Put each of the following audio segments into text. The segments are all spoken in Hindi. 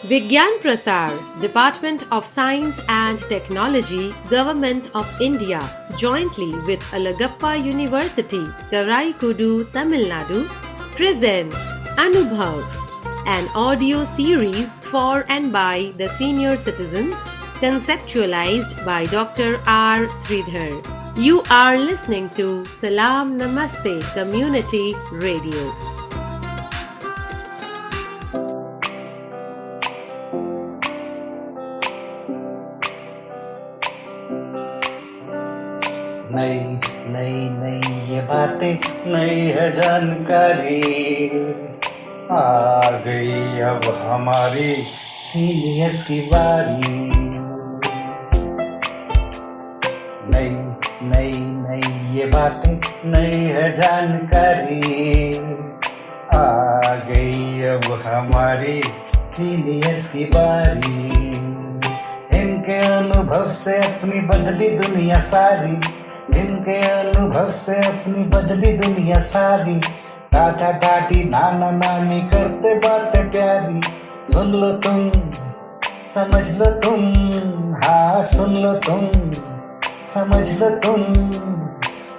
Vigyan Prasar, Department of Science and Technology, Government of India, jointly with Alagappa University, Karaikudu, Tamil Nadu, presents Anubhav, an audio series for and by the senior citizens, conceptualized by Dr. R. Sridhar. You are listening to Salam Namaste Community Radio. नई नई नई ये बातें, नई है जानकारी, आ गई अब हमारी सीनियर्स की बारी। नई नई नई ये बातें, नई है जानकारी, आ गई अब हमारी सीनियर्स की बारी। इनके अनुभव से अपनी बदली दुनिया सारी, इनके अनुभव से अपनी बदली दुनिया सारी। दादा दादी नाना नानी करते बातें प्यारी, सुन लो तुम समझ लो तुम, हाँ सुन लो तुम समझ लो तुम,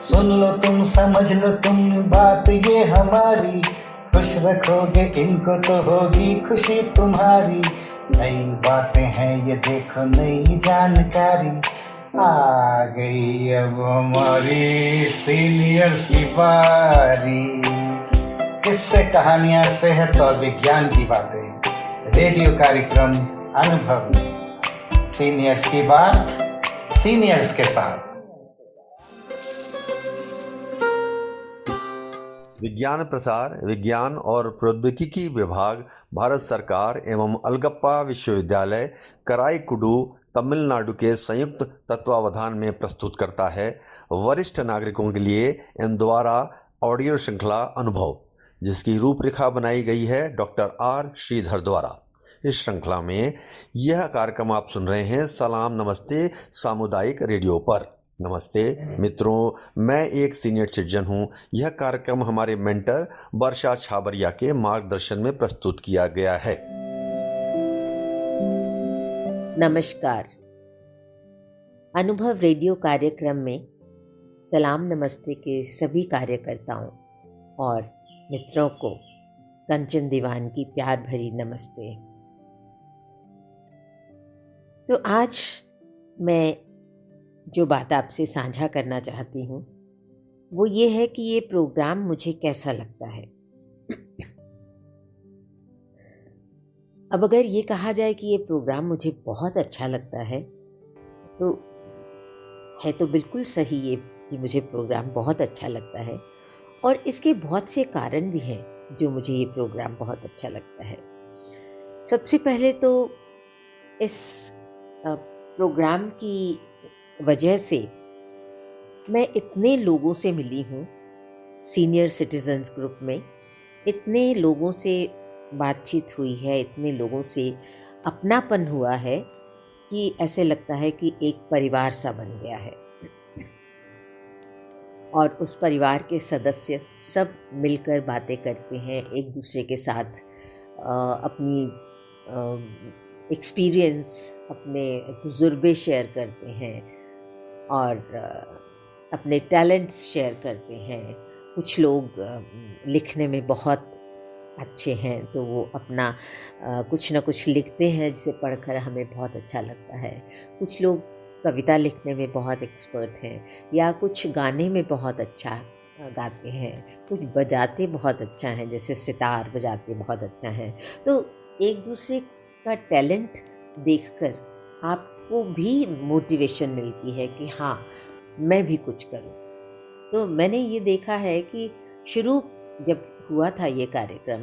सुन लो तुम समझ लो तुम, बात ये हमारी। खुश रखोगे इनको तो होगी खुशी तुम्हारी। नई बातें हैं ये देखो, नई जानकारी, आ गई अब हमारी सीनियर्स की बारी। किस्से कहानियां सेहत और विज्ञान की बातें, रेडियो कार्यक्रम अनुभव, सीनियर्स की बात सीनियर्स के साथ। विज्ञान प्रसार, विज्ञान और प्रौद्योगिकी विभाग, भारत सरकार एवं अलगप्पा विश्वविद्यालय कराईकुडू तमिलनाडु के संयुक्त तत्वावधान में प्रस्तुत करता है वरिष्ठ नागरिकों के लिए इन द्वारा ऑडियो श्रृंखला अनुभव, जिसकी रूपरेखा बनाई गई है डॉक्टर आर श्रीधर द्वारा। इस श्रृंखला में यह कार्यक्रम आप सुन रहे हैं सलाम नमस्ते सामुदायिक रेडियो पर। नमस्ते मित्रों, मैं एक सीनियर सिटीजन हूँ। यह कार्यक्रम हमारे मेंटर वर्षा छाबरिया के मार्गदर्शन में प्रस्तुत किया गया है। नमस्कार। अनुभव रेडियो कार्यक्रम में सलाम नमस्ते के सभी कार्यकर्ताओं और मित्रों को कंचन दीवान की प्यार भरी नमस्ते। तो आज मैं जो बात आपसे साझा करना चाहती हूँ वो ये है कि ये प्रोग्राम मुझे कैसा लगता है। अब अगर ये कहा जाए कि ये प्रोग्राम मुझे बहुत अच्छा लगता है तो बिल्कुल सही ये कि मुझे प्रोग्राम बहुत अच्छा लगता है, और इसके बहुत से कारण भी हैं जो मुझे ये प्रोग्राम बहुत अच्छा लगता है। सबसे पहले तो इस प्रोग्राम की वजह से मैं इतने लोगों से मिली हूँ, सीनियर सिटीजन्स ग्रुप में इतने लोगों से बातचीत हुई है, इतने लोगों से अपनापन हुआ है कि ऐसे लगता है कि एक परिवार सा बन गया है, और उस परिवार के सदस्य सब मिलकर बातें करते हैं, एक दूसरे के साथ अपनी एक्सपीरियंस, अपने तजुर्बे शेयर करते हैं और अपने टैलेंट्स शेयर करते हैं। कुछ लोग लिखने में बहुत अच्छे हैं तो वो अपना कुछ ना कुछ लिखते हैं जिसे पढ़कर हमें बहुत अच्छा लगता है। कुछ लोग कविता लिखने में बहुत एक्सपर्ट हैं, या कुछ गाने में बहुत अच्छा गाते हैं, कुछ बजाते बहुत अच्छा हैं, जैसे सितार बजाते बहुत अच्छा हैं। तो एक दूसरे का टैलेंट देखकर आपको भी मोटिवेशन मिलती है कि हाँ मैं भी कुछ करूं। तो मैंने ये देखा है कि शुरू जब हुआ था ये कार्यक्रम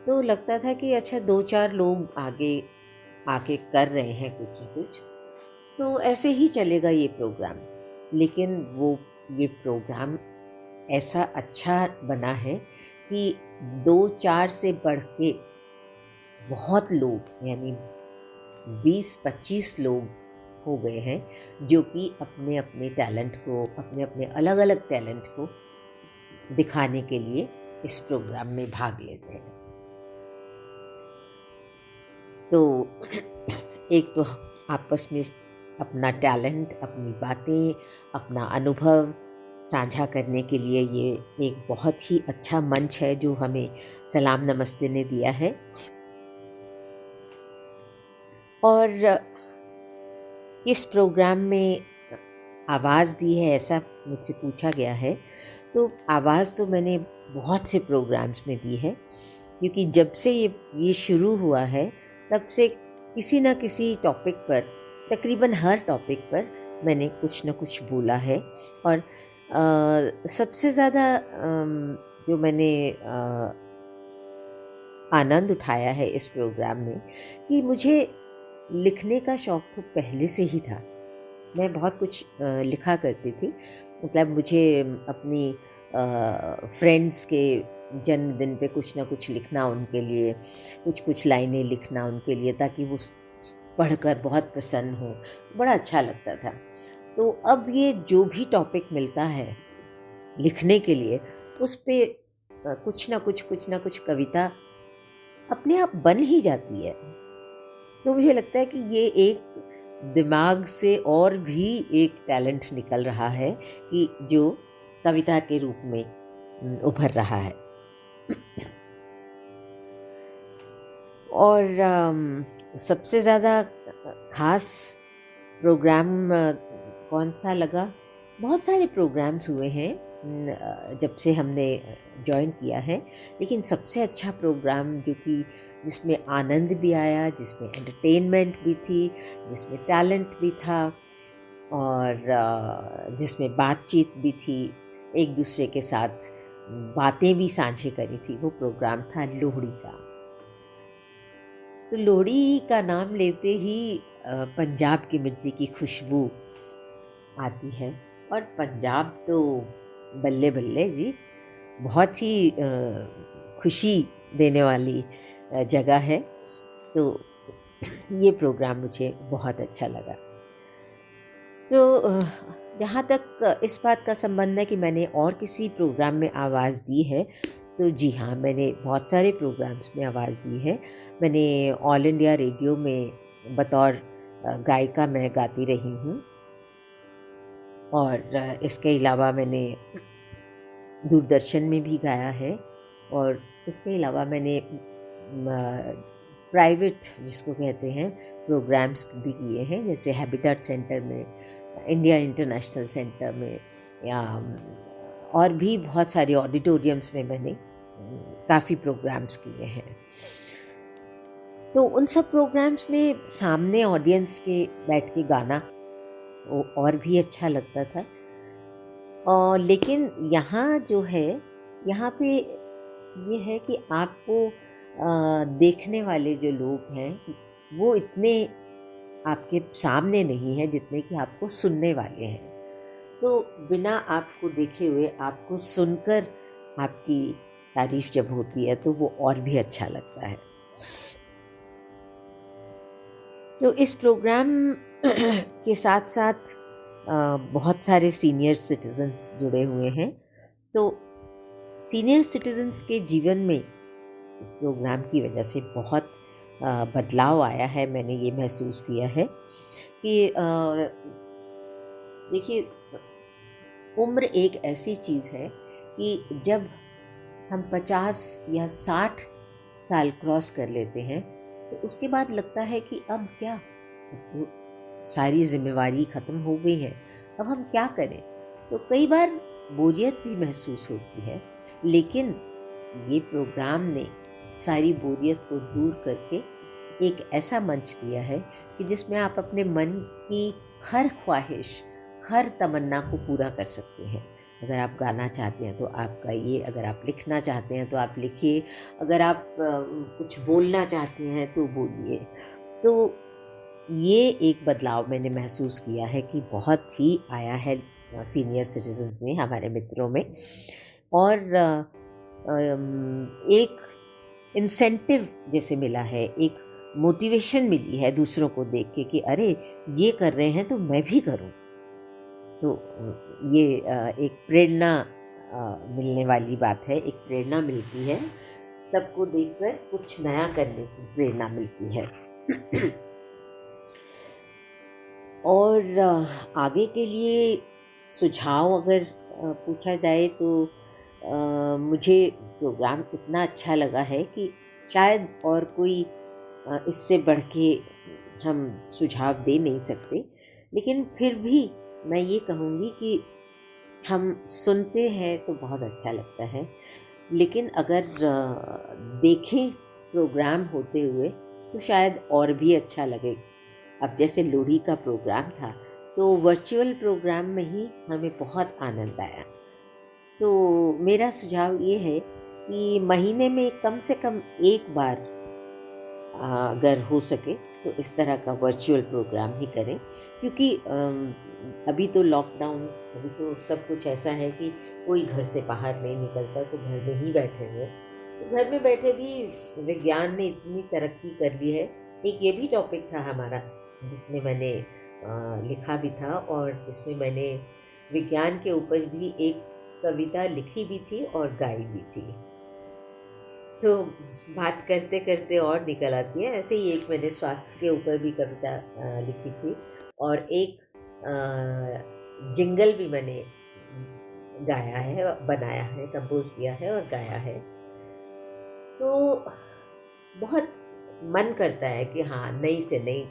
तो लगता था कि अच्छा 2-4 लोग आगे आके कर रहे हैं कुछ न कुछ, तो ऐसे ही चलेगा ये प्रोग्राम। लेकिन ये प्रोग्राम ऐसा अच्छा बना है कि 2-4 से बढ़ के बहुत लोग, यानी 20-25 लोग हो गए हैं जो कि अपने अपने टैलेंट को, अपने अपने अलग अलग टैलेंट को दिखाने के लिए इस प्रोग्राम में भाग लेते हैं। तो एक तो आपस में अपना टैलेंट, अपनी बातें, अपना अनुभव साझा करने के लिए ये एक बहुत ही अच्छा मंच है जो हमें सलाम नमस्ते ने दिया है। और इस प्रोग्राम में आवाज़ दी है ऐसा मुझसे पूछा गया है, तो आवाज़ तो मैंने बहुत से प्रोग्राम्स में दी है, क्योंकि जब से ये शुरू हुआ है तब से किसी न किसी टॉपिक पर, तकरीबन हर टॉपिक पर मैंने कुछ न कुछ बोला है। और सबसे ज़्यादा जो मैंने आनंद उठाया है इस प्रोग्राम में, कि मुझे लिखने का शौक़ तो पहले से ही था। मैं बहुत कुछ लिखा करती थी, मतलब मुझे अपनी फ्रेंड्स के जन्मदिन पे कुछ ना कुछ लिखना, उनके लिए कुछ लाइनें लिखना उनके लिए, ताकि वो पढ़कर बहुत प्रसन्न हो, बड़ा अच्छा लगता था। तो अब ये जो भी टॉपिक मिलता है लिखने के लिए, उस पे कुछ ना कुछ कविता अपने आप बन ही जाती है। तो मुझे लगता है कि ये एक दिमाग से और भी एक टैलेंट निकल रहा है कि जो कविता के रूप में उभर रहा है। और सबसे ज़्यादा ख़ास प्रोग्राम कौन सा लगा? बहुत सारे प्रोग्राम्स हुए हैं जब से हमने जॉइन किया है, लेकिन सबसे अच्छा प्रोग्राम जो कि जिसमें आनंद भी आया, जिसमें एंटरटेनमेंट भी थी, जिसमें टैलेंट भी था और जिसमें बातचीत भी थी, एक दूसरे के साथ बातें भी साझे करी थी, वो प्रोग्राम था लोहड़ी का। तो लोहड़ी का नाम लेते ही पंजाब की मिट्टी की खुशबू आती है, और पंजाब तो बल्ले बल्ले जी, बहुत ही खुशी देने वाली जगह है। तो ये प्रोग्राम मुझे बहुत अच्छा लगा। तो जहाँ तक इस बात का संबंध है कि मैंने और किसी प्रोग्राम में आवाज़ दी है, तो जी हाँ, मैंने बहुत सारे प्रोग्राम्स में आवाज़ दी है। मैंने ऑल इंडिया रेडियो में बतौर गायिका मैं गाती रही हूँ, और इसके अलावा मैंने दूरदर्शन में भी गाया है, और इसके अलावा मैंने प्राइवेट जिसको कहते हैं प्रोग्राम्स भी किए हैं, जैसे हैबिटेट सेंटर में, इंडिया इंटरनेशनल सेंटर में, या और भी बहुत सारे ऑडिटोरियम्स में मैंने काफ़ी प्रोग्राम्स किए हैं। तो उन सब प्रोग्राम्स में सामने ऑडियंस के बैठ के गाना वो और भी अच्छा लगता था। और लेकिन यहाँ जो है, यहाँ पे ये है कि आपको देखने वाले जो लोग हैं वो इतने आपके सामने नहीं है जितने कि आपको सुनने वाले हैं। तो बिना आपको देखे हुए, आपको सुनकर आपकी तारीफ जब होती है तो वो और भी अच्छा लगता है। तो इस प्रोग्राम के साथ साथ बहुत सारे सीनियर सिटीजन्स जुड़े हुए हैं। तो सीनियर सिटीजन्स के जीवन में इस प्रोग्राम की वजह से बहुत बदलाव आया है। मैंने ये महसूस किया है कि देखिए, उम्र एक ऐसी चीज़ है कि जब हम 50 या 60 साल क्रॉस कर लेते हैं तो उसके बाद लगता है कि अब क्या, तो सारी जिम्मेवारी ख़त्म हो गई है, अब हम क्या करें। तो कई बार बोरियत भी महसूस होती है, लेकिन ये प्रोग्राम ने सारी बोरियत को दूर करके एक ऐसा मंच दिया है कि जिसमें आप अपने मन की हर ख्वाहिश, हर तमन्ना को पूरा कर सकते हैं। अगर आप गाना चाहते हैं तो आप गाइए, अगर आप लिखना चाहते हैं तो आप लिखिए, अगर आप कुछ बोलना चाहते हैं तो बोलिए। तो ये एक बदलाव मैंने महसूस किया है कि बहुत ही आया है सीनियर सिटीजन्स में, हमारे मित्रों में। और एक इंसेंटिव जैसे मिला है, एक मोटिवेशन मिली है दूसरों को देख के कि अरे ये कर रहे हैं तो मैं भी करूं। तो ये एक प्रेरणा मिलने वाली बात है, एक प्रेरणा मिलती है, सबको देखकर कुछ नया करने की प्रेरणा मिलती है। और आगे के लिए सुझाव अगर पूछा जाए तो मुझे प्रोग्राम इतना अच्छा लगा है कि शायद और कोई इससे बढ़ के हम सुझाव दे नहीं सकते, लेकिन फिर भी मैं ये कहूँगी कि हम सुनते हैं तो बहुत अच्छा लगता है, लेकिन अगर देखें प्रोग्राम होते हुए तो शायद और भी अच्छा लगे। अब जैसे लोहड़ी का प्रोग्राम था तो वर्चुअल प्रोग्राम में ही हमें बहुत आनंद आया। तो मेरा सुझाव ये है कि महीने में कम से कम एक बार अगर हो सके तो इस तरह का वर्चुअल प्रोग्राम ही करें, क्योंकि अभी तो लॉकडाउन, अभी तो सब कुछ ऐसा है कि कोई घर से बाहर नहीं निकलता, तो घर में ही बैठे हुए। तो घर में बैठे भी विज्ञान ने इतनी तरक्की कर ली है। एक ये भी टॉपिक था हमारा जिसमें मैंने लिखा भी था और जिसमें मैंने विज्ञान के ऊपर भी एक कविता लिखी भी थी और गाई भी थी। तो बात करते करते और निकल आती है। ऐसे ही एक मैंने स्वास्थ्य के ऊपर भी कविता लिखी थी और एक जिंगल भी मैंने गाया है, बनाया है, कंपोज किया है और गाया है। तो बहुत मन करता है कि हाँ, नई से नई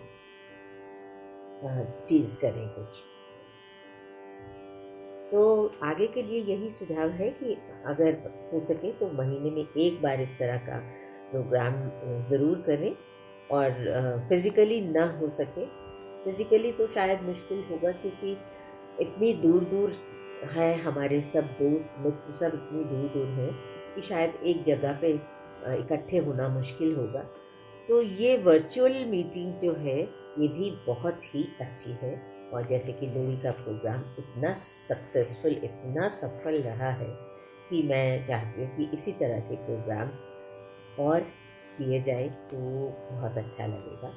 चीज़ करें कुछ। तो आगे के लिए यही सुझाव है कि अगर हो सके तो महीने में एक बार इस तरह का प्रोग्राम ज़रूर करें। और फिज़िकली ना हो सके, फिज़िकली तो शायद मुश्किल होगा क्योंकि इतनी दूर दूर है हमारे सब दोस्त मित्र, सब इतनी दूर दूर हैं कि शायद एक जगह पे इकट्ठे होना मुश्किल होगा। तो ये वर्चुअल मीटिंग जो है ये भी बहुत ही अच्छी है। और जैसे कि लोहड़ी का प्रोग्राम इतना सक्सेसफुल, इतना सफल रहा है कि मैं चाहती हूँ कि इसी तरह के प्रोग्राम और किए जाए तो बहुत अच्छा लगेगा।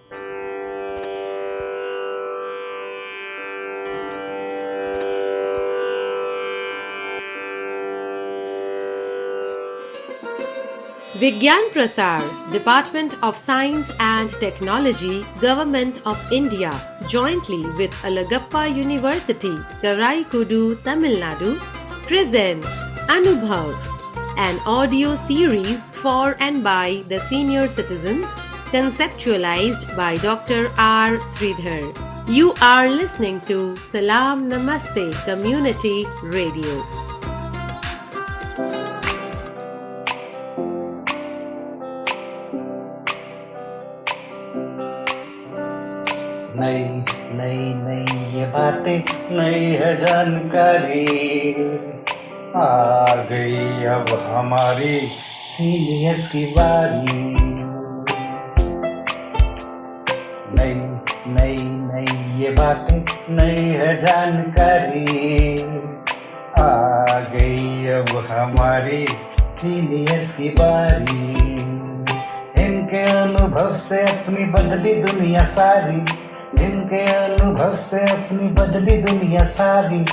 Vigyan Prasar, Department of Science and Technology, Government of India, jointly with Alagappa University, Karaikudu, Tamil Nadu, presents Anubhav, an audio series for and by the senior citizens, conceptualized by Dr. R. Sridhar. You are listening to Salam Namaste Community Radio. नई नई नई ये बातें, नई है जानकारी, आ गई अब हमारी सीनियर्स की बारी। नई नई नई ये बातें, नई है जानकारी, आ गई अब हमारी सीनियर्स की बारी। इनके अनुभव से अपनी बदली दुनिया सारी, इनके अनुभव से अपनी बदली दुनिया सारी।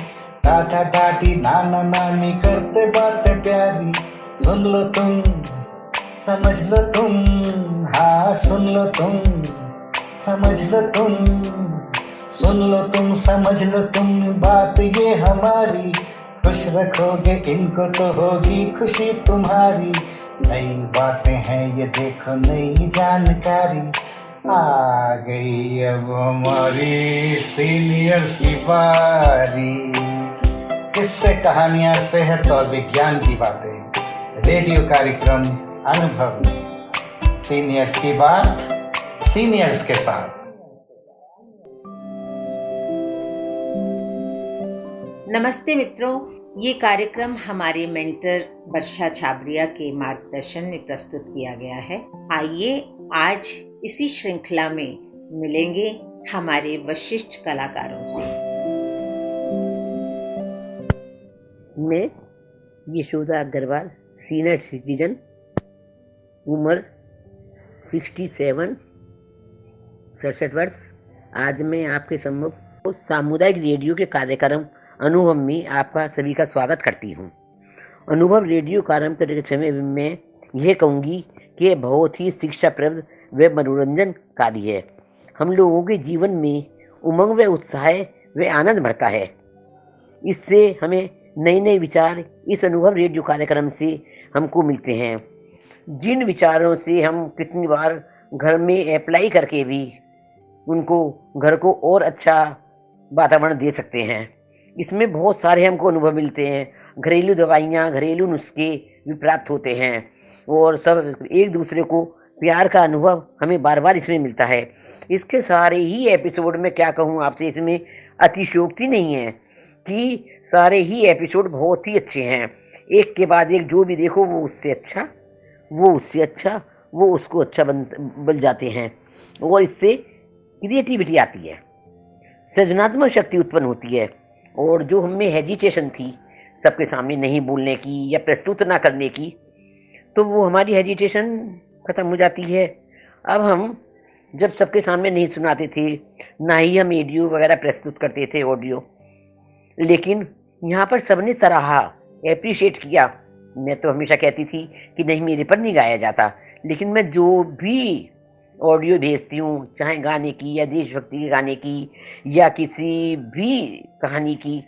टाटा टाटी नाना नानी करते बातें प्यारी। सुन लो तुम, समझ लो तुम, हाँ सुन लो तुम, समझ लो तुम, सुन लो तुम, समझ लो तुम, बात ये हमारी। खुश रखोगे इनको तो होगी खुशी तुम्हारी। नई बातें हैं ये देखो, नई जानकारी, आ गई अब हमारी सीनियर्स की बारी। किस्से कहानियां सेहत और विज्ञान की बातें, रेडियो कार्यक्रम अनुभव, सीनियर्स की बात सीनियर्स के साथ। नमस्ते मित्रों, ये कार्यक्रम हमारे मेंटर वर्षा छाबड़िया के मार्गदर्शन में प्रस्तुत किया गया है। आइए आज इसी श्रृंखला में मिलेंगे हमारे वशिष्ठ कलाकारों से। मैं यशोदा अग्रवाल, सीनियर सिटीजन, उम्र 67 वर्ष। आज मैं आपके सम्मुख सामुदायिक रेडियो के कार्यक्रम अनुभव में आपका सभी का स्वागत करती हूँ। अनुभव रेडियो कार्यक्रम करते समय मैं यह कहूँगी कि बहुत ही शिक्षाप्रद व मनोरंजनकारी है। हम लोगों के जीवन में उमंग व उत्साह व आनंद भरता है। इससे हमें नए नए विचार इस अनुभव रेडियो कार्यक्रम से हमको मिलते हैं, जिन विचारों से हम कितनी बार घर में अप्लाई करके भी उनको घर को और अच्छा वातावरण दे सकते हैं। इसमें बहुत सारे हमको अनुभव मिलते हैं। घरेलू दवाइयाँ, घरेलू नुस्खे भी प्राप्त होते हैं और सब एक दूसरे को प्यार का अनुभव हमें बार बार इसमें मिलता है। इसके सारे ही एपिसोड में क्या कहूँ आपसे, इसमें अतिशयोक्ति नहीं है कि सारे ही एपिसोड बहुत ही अच्छे हैं। एक के बाद एक जो भी देखो वो उससे अच्छा, वो उससे अच्छा, वो उसको अच्छा बन जाते हैं और इससे क्रिएटिविटी आती है, सृजनात्मक शक्ति उत्पन्न होती है। और जो हमें हेजिटेशन थी सबके सामने नहीं बोलने की या प्रस्तुत ना करने की, तो वो हमारी हेजिटेशन खत्म हो जाती है। अब हम जब सबके सामने नहीं सुनाते थे, ना ही हम ऑडियो वगैरह प्रस्तुत करते थे ऑडियो, लेकिन यहाँ पर सबने सराहा, एप्रिशिएट किया। मैं तो हमेशा कहती थी कि नहीं, मेरे पर नहीं गाया जाता, लेकिन मैं जो भी ऑडियो भेजती हूँ, चाहे गाने की या देशभक्ति के गाने की या किसी भी कहानी की,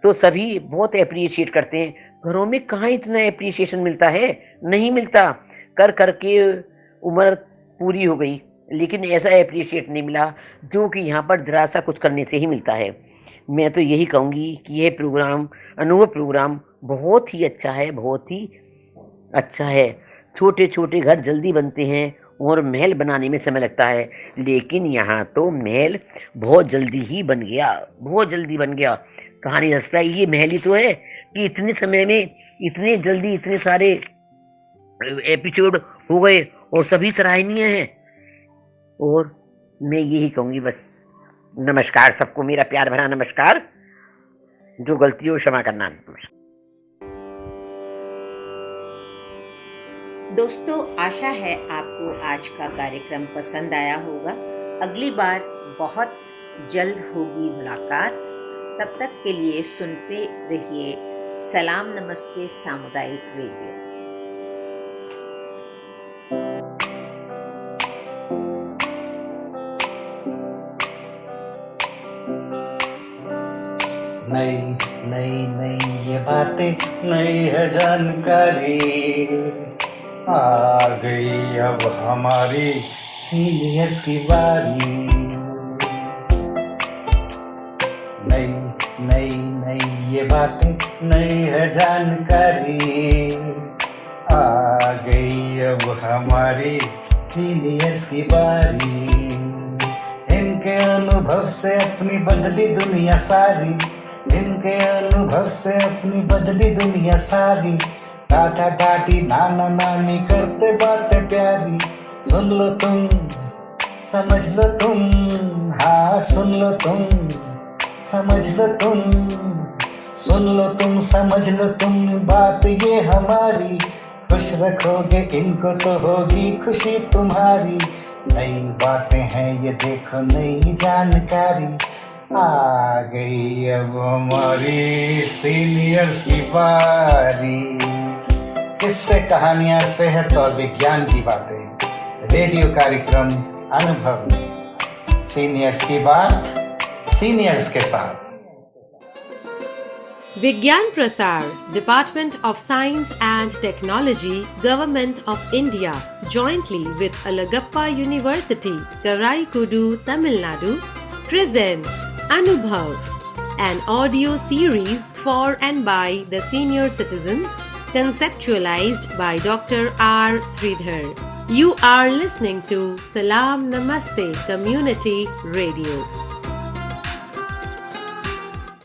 तो सभी बहुत एप्रिशिएट करते हैं। घरों में कहाँ इतना एप्रिशिएशन मिलता है, नहीं मिलता। कर कर के उम्र पूरी हो गई, लेकिन ऐसा एप्रिशिएट नहीं मिला जो कि यहाँ पर जरा सा कुछ करने से ही मिलता है। मैं तो यही कहूँगी कि यह प्रोग्राम, अनुभव प्रोग्राम बहुत ही अच्छा है, बहुत ही अच्छा है। छोटे छोटे घर जल्दी बनते हैं और महल बनाने में समय लगता है, लेकिन यहाँ तो महल बहुत जल्दी ही बन गया, बहुत जल्दी बन गया। कहानी हंसता है, ये महल ही तो है कि इतने समय में इतने जल्दी इतने सारे एपिसोड हो गए और सभी सराहनीय हैं। और मैं यही कहूँगी बस, नमस्कार सबको, मेरा प्यार भरा नमस्कार। जो गलती हो क्षमा करना। दोस्तों, आशा है आपको आज का कार्यक्रम पसंद आया होगा। अगली बार बहुत जल्द होगी मुलाकात। तब तक के लिए सुनते रहिए सलाम नमस्ते सामुदायिक रेडियो। नई नई नई ये बातें, नई है जानकारी, आ गई अब हमारी सीनियर्स की बारी। नई नई नई ये बातें, नई है जानकारी, आ गई अब हमारी सीनियर्स की बारी। इनके अनुभव से अपनी बदली दुनिया सारी, इनके अनुभव से अपनी बदली दुनिया सारी। टाटा टाटी नाना नानी करते बातें प्यारी। सुन लो तुम, समझ लो तुम, हाँ सुन लो तुम, समझ लो तुम, सुन लो तुम, समझ लो तुम, बात ये हमारी। खुश रखोगे इनको तो होगी खुशी तुम्हारी। नई बातें हैं ये देखो, नई जानकारी, आ गई अब हमारी सीनियर्स की बारी। किस्से, कहानियां, सेहत और विज्ञान की बातें, रेडियो कार्यक्रम अनुभव, सीनियर्स की बात सीनियर्स के साथ। विज्ञान प्रसार, department of science and technology, government of India, jointly with Alagappa University, Karaikudu, Tamil Nadu, presents Anubhav, an audio series for and by the senior citizens, conceptualized by Dr. R. Sridhar. You are listening to Salam Namaste Community Radio.